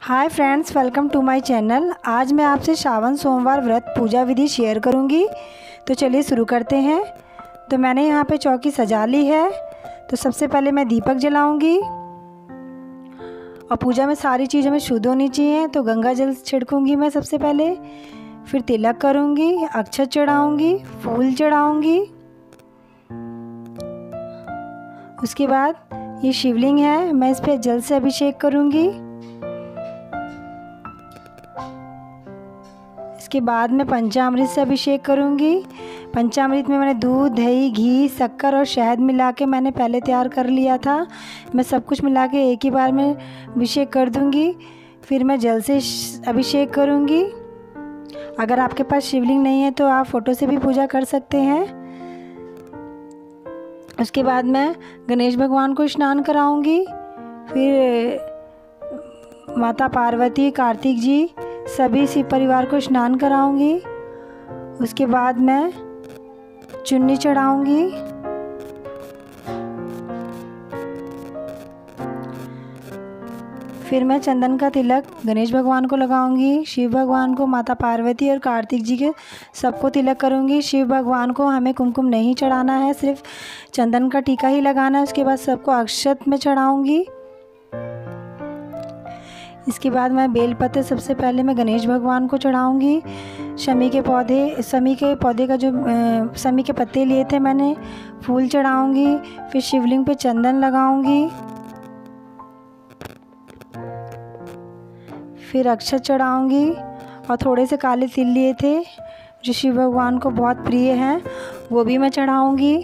Hi friends, welcome to my channel. आज मैं आपसे श्रावण सोमवार व्रत पूजा विधि शेयर करूंगी। तो चलिए शुरू करते हैं। तो मैंने यहाँ पे चौकी सजा ली है। तो सबसे पहले मैं दीपक जलाऊंगी और पूजा में सारी चीज़ें में शुद्ध होनी चाहिए। तो गंगा जल छिड़कूंगी मैं सबसे पहले, फिर तिलक करूंगी, अक्षत चढ़ाऊंगी, फूल चढ़ाऊंगी। उसके बाद ये शिवलिंग है, मैं इस पर जल से अभिषेक करूंगी। इसके बाद मैं पंचामृत से अभिषेक करूंगी। पंचामृत में मैंने दूध, दही, घी, शक्कर और शहद मिला के मैंने पहले तैयार कर लिया था। मैं सब कुछ मिला के एक ही बार में अभिषेक कर दूंगी। फिर मैं जल से अभिषेक करूंगी। अगर आपके पास शिवलिंग नहीं है तो आप फोटो से भी पूजा कर सकते हैं। उसके बाद मैं गणेश भगवान को स्नान कराऊंगी। फिर माता पार्वती, कार्तिक जी, सभी शिव परिवार को स्नान कराऊंगी। उसके बाद मैं चुन्नी चढ़ाऊंगी। फिर मैं चंदन का तिलक गणेश भगवान को लगाऊंगी, शिव भगवान को, माता पार्वती और कार्तिक जी के सबको तिलक करूंगी। शिव भगवान को हमें कुमकुम नहीं चढ़ाना है, सिर्फ चंदन का टीका ही लगाना है। उसके बाद सबको अक्षत में चढ़ाऊंगी। इसके बाद मैं बेलपत्र सबसे पहले मैं गणेश भगवान को चढ़ाऊंगी। शमी के पौधे का जो शमी के पत्ते लिए थे मैंने, फूल चढ़ाऊंगी। फिर शिवलिंग पे चंदन लगाऊंगी। फिर अक्षत चढ़ाऊंगी और थोड़े से काले तिल लिए थे जो शिव भगवान को बहुत प्रिय हैं, वो भी मैं चढ़ाऊंगी।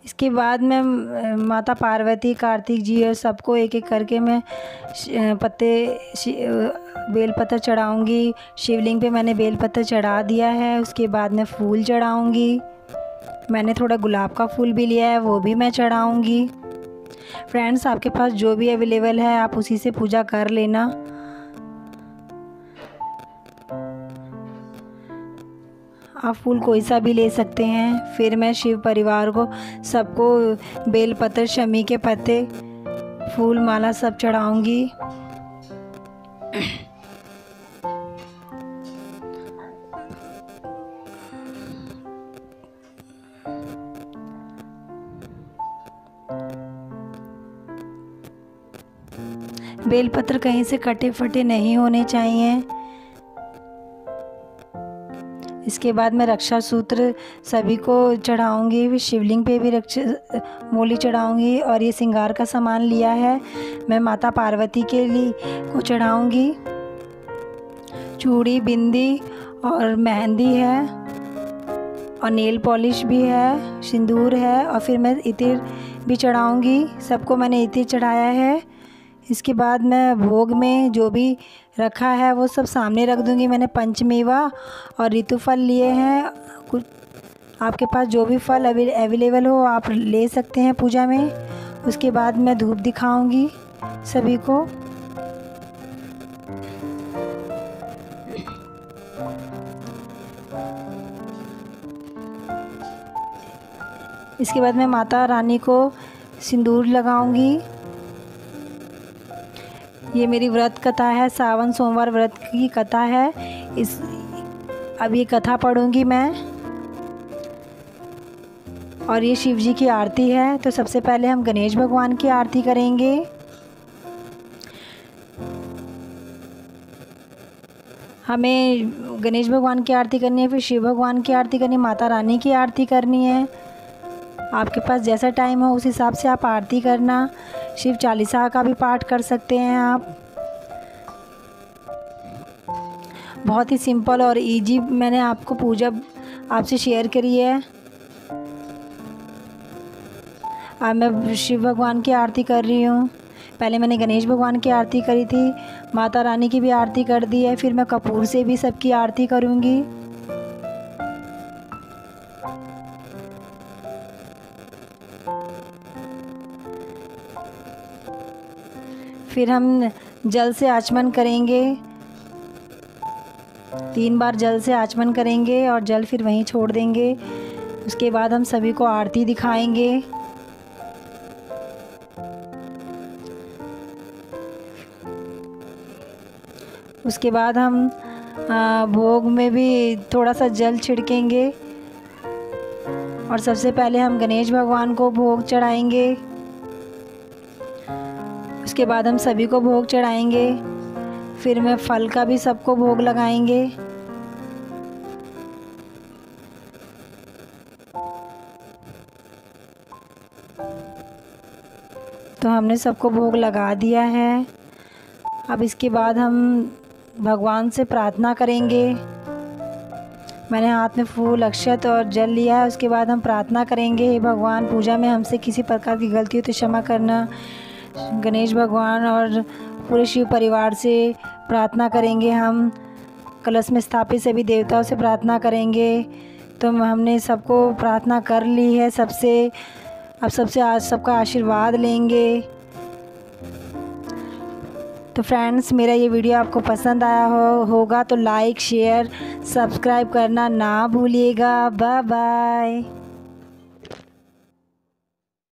इसके बाद मैं माता पार्वती, कार्तिक जी और सबको एक एक करके मैं बेलपत्र चढ़ाऊंगी। शिवलिंग पे मैंने बेलपत्र चढ़ा दिया है। उसके बाद मैं फूल चढ़ाऊंगी। मैंने थोड़ा गुलाब का फूल भी लिया है, वो भी मैं चढ़ाऊंगी। फ्रेंड्स, आपके पास जो भी अवेलेबल है आप उसी से पूजा कर लेना। आप फूल कोई सा भी ले सकते हैं। फिर मैं शिव परिवार को सबको बेलपत्र, शमी के पत्ते, फूल माला सब चढ़ाऊंगी। बेलपत्र कहीं से कटे फटे नहीं होने चाहिए। इसके बाद मैं रक्षा सूत्र सभी को चढ़ाऊंगी। फिर शिवलिंग पे भी मोली चढ़ाऊंगी। और ये श्रृंगार का सामान लिया है मैं माता पार्वती के लिए को चढ़ाऊंगी। चूड़ी, बिंदी और मेहंदी है और नेल पॉलिश भी है, सिंदूर है। और फिर मैं इत्र भी चढ़ाऊंगी। सबको मैंने इत्र चढ़ाया है। इसके बाद मैं भोग में जो भी रखा है वो सब सामने रख दूंगी। मैंने पंचमेवा और ऋतु फल लिए हैं। कुछ आपके पास जो भी फल अवेलेबल हो आप ले सकते हैं पूजा में। उसके बाद मैं धूप दिखाऊंगी सभी को। इसके बाद मैं माता रानी को सिंदूर लगाऊंगी। ये मेरी व्रत कथा है, सावन सोमवार व्रत की कथा है। अब ये कथा पढ़ूंगी मैं। और ये शिव जी की आरती है। तो सबसे पहले हम गणेश भगवान की आरती करेंगे। हमें गणेश भगवान की आरती करनी है, फिर शिव भगवान की आरती करनी है, माता रानी की आरती करनी है। आपके पास जैसा टाइम हो उस हिसाब से आप आरती करना। शिव चालीसा का भी पाठ कर सकते हैं आप। बहुत ही सिंपल और इजी मैंने आपको पूजा आपसे शेयर करी है। अब मैं शिव भगवान की आरती कर रही हूँ। पहले मैंने गणेश भगवान की आरती करी थी, माता रानी की भी आरती कर दी है। फिर मैं कपूर से भी सबकी आरती करूँगी। फिर हम जल से आचमन करेंगे। 3 बार जल से आचमन करेंगे और जल फिर वहीं छोड़ देंगे। उसके बाद हम सभी को आरती दिखाएंगे। उसके बाद हम भोग में भी थोड़ा सा जल छिड़केंगे और सबसे पहले हम गणेश भगवान को भोग चढ़ाएंगे। उसके बाद हम सभी को भोग चढ़ाएंगे। फिर मैं फल का भी सबको भोग लगाएंगे। तो हमने सबको भोग लगा दिया है। अब इसके बाद हम भगवान से प्रार्थना करेंगे। मैंने हाथ में फूल, अक्षत और जल लिया है। उसके बाद हम प्रार्थना करेंगे, हे भगवान, पूजा में हमसे किसी प्रकार की गलती हो तो क्षमा करना। गणेश भगवान और पूरे शिव परिवार से प्रार्थना करेंगे। हम कलश में स्थापित सभी देवताओं से प्रार्थना करेंगे। तो हमने सबको प्रार्थना कर ली है सबसे। अब सबसे आज सबका आशीर्वाद लेंगे। तो फ्रेंड्स, मेरा ये वीडियो आपको पसंद आया होगा तो लाइक, शेयर, सब्सक्राइब करना ना भूलिएगा। Bye bye.